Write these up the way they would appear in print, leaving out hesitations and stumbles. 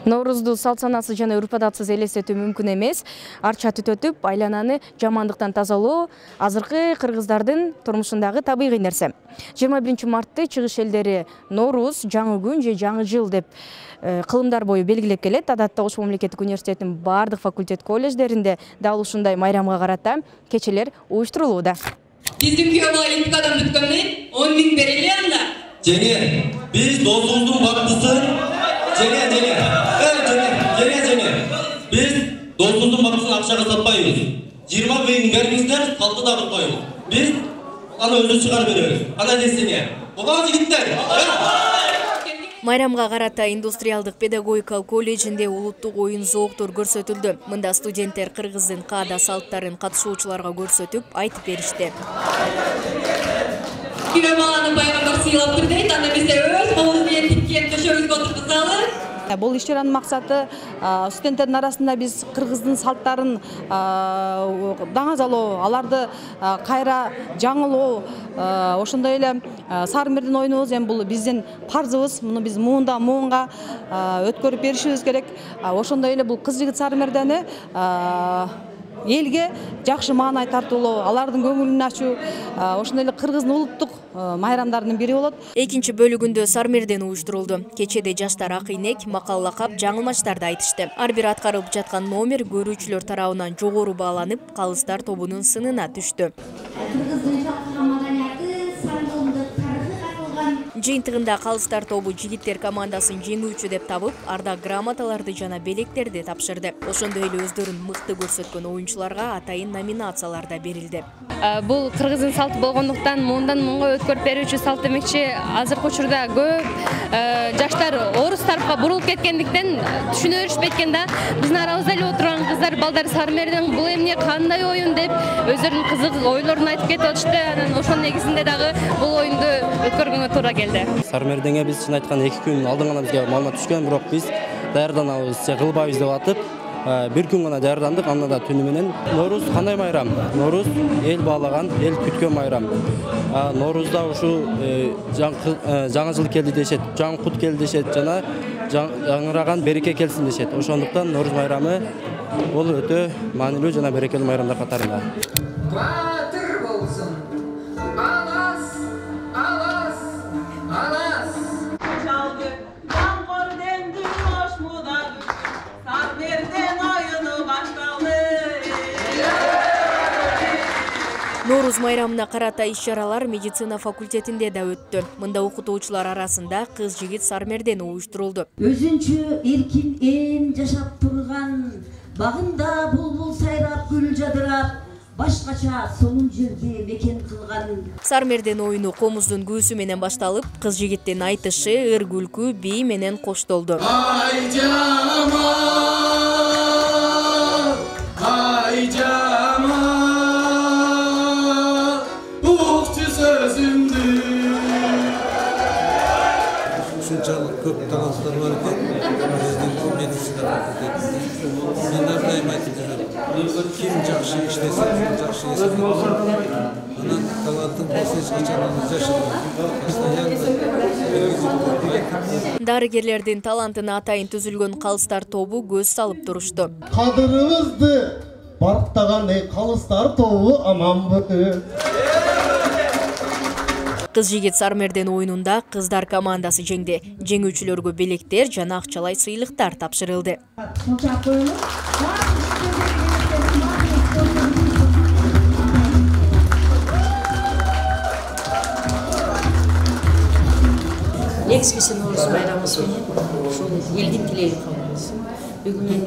Ноорузду салт-санасыз жана үрп-адатсыз элестетүү мүмкүн эмес. Арча түтөтүп, айлананы жамандыктан тазалоо азыркы кыргыздардын турмушундагы табигый нерсе. 21 мартты чыгыш элдери Норуз, жаңы күн же жаңы жыл деп кылымдар бою белгилеп келет. Адатта Ош мамлекеттик университетинин бардык факультет колледждеринде дал ушундай майрамга карата кечелер уюштурулууда. Биздин күйөө олимпиададан бүткөндөн 10 000 берели анда. Жеңе, биз достуктун бактысын Biz dostluğun bakımını akşama satmayız. 20 binin vermişler, saltı da tutmayız. Biz ana özü çıkar veriyoruz. Ana desene. Babası gittiler. Майрамга карата индустриалдык педагогикалык колледжинде улуттук оюн зооктор көрсөтүлдү. Мында студенттер кыргыздын каада салттарын катышуучуларга көрсөтүп, айтып беришти. Күйөө баланы пайгамбар сыйлап тур дейт, анда бизде өз колубуз менен тиккен төшөгүбүзгө отургузалы. Бул иш-чаранын максаты студенттердин арасында биз кыргыздын салттарын даңазалоо, аларды кайра жаңылоо, ошондой эле Сармердин оюнубуз эми бул биздин парзыбыз, муну биз муунга өткөрүп беришибиз керек. Ошондой эле бул кыз-жигит Сармердени элге жакшы маанай тартуулоо, алардын көңүлүн ачуу, ошондой эле кыргыздын улуттук майрамдарынын бири болот. Экинчи бөлүгүндө Сармерден уюштурулду. Кечеде жаштар акыйнек, макаллакап, жаңылмачтарды айтышты. Ар бир аткарылып жаткан номер көрүүчүлөр тарабынан жогору бааланып, Калыстар тобунун сынына түштү. Жыйынтыгында Калыстар тобу жигиттер командасын жеңүүчү деп табып, ардак грамоталарды жана белектерди тапшырды. Ошондой эле өздөрүн мыкты көрсөткөн оюнчуларга атайын номинациялар да берилди. Бул кыргыздын салты болгондуктан мындан мынга өткөрүп берүүчү салт демекчи, азыркы учурда көп жаштар орус тарапка бурулуп кеткендиктен түшүнө беришпейт экен да. Биздин арабызда эле отурган кыздар, балдар Сармерден бул эмне, кандай оюн деп өздөрүнүн кызык ойлорун айтып кетип атышты. Анан ошонун негизинде дагы бул оюнду өткөргөнгө туура келди. Сармерденге биз чын айтканда 2 күн алдын гана бизге маалымат түшкөн, бирок биз даярданабыз, кылбайбыз деп атып, 1 күн гана даярдандык. Анда да түнү менен Норуз кандай майрам? Норуз эл баалаган, эл күткөн майрам. Норузда ушу жаңы жыл келди дешет, жаңы кут келди дешет, жана жаңыраган береке келсин дешет. Ошондуктан Норуз майрамы бул өтө маанилүү жана берекелүү майрамдар катарында. Норуз майрамына карата иш-чаралар медицина факультетинде да өттү. Мында окутуучулар арасында кыз-жигит Сармерден уюштурулду. Өзүнчө эркин ээн жашап турган багында булбул сайрап гүл жадырап, башкача сонун жерде мекен кылган. Сармерден оюну комуздун күүсү менен башталып, кыз-жигиттин айтышы, ыр-күлкү, бий менен коштолду. Ай жаман, ай жаман. Ушунчалык көп таланттар бар экен. Биздин медицина факультетинде. Мен ардайым айтып жүрөм. Ким жакшы иштесе, жакшы эсеп алат. Анан талантын болсо эч качан жашырбайт. Дарыгерлердин талантына атайын түзүлгөн Калыстар тобу көз салып турушту. Кадырыбызды барктаган Калыстар тобу аманбы. Кыз-жигит Сармерден оюнунда кыздар командасы жеңди. Жеңүүчүлөргө белектер жана акчалай сыйлыктар тапшырылды. Экскиси Норуз майрамыбыз менен ушул элдин тилеги кабылбыз. Бүгүн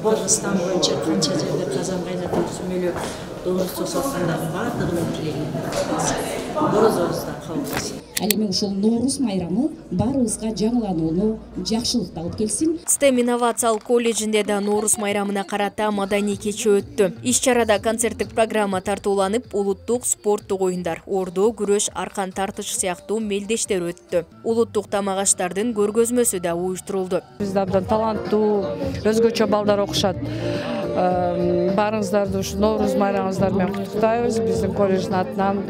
Болгустан боюнча канча жерде казан кайнатып сүмөлөп дооруз жасап аткандардын баардыгынын тилегин борозобуздан кабылбыз. Ал эми ушул Норуз майрамы баарыбызга жаңыланууну, жакшылыкты алып келсин. STEM инновациялык колледжинде да Норуз майрамына карата маданий кече өттү. Иш-чарада концерттик программа тартууланып, улуттук спорттук оюндар, ордо, күрөш, аркан тартыш сыяктуу мелдештер өттү. Улуттук тамак-аштардын көргөзмөсү да уюштурулду. Бизде абдан таланттуу, өзгөчө балдар окушат. Баарыңыздарды ушу Норуз майрамыңыздар менен куттуктайбыз. Биздин колледждин атынан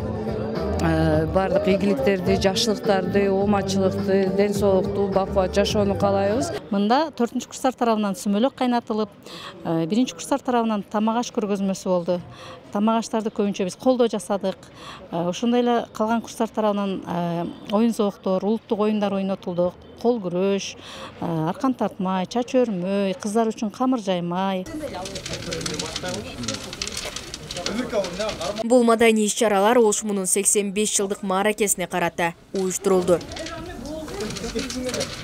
баардык ийгиликтерди, жакшылыктарды, оомачылыкты, ден соолукту, бакубат жашоону каалайбыз. Мында 4-курстар тарабынан сүмөлөк кайнатылып, 1-курстар тарабынан тамак аш көргөзмөсү болду. Тамак аштарды көбүнчө биз колдо жасадык. Ошондой эле калган курстар тарабынан оюн зооктор, улуттук оюндар ойнотулду. Кол күрөш, аркан тартмай, чач өрмөй, кыздар үчүн камыр жаймай. Бул маданий иш-чаралар Олшумунун 85 жылдык мааракесине карата уюштурулду.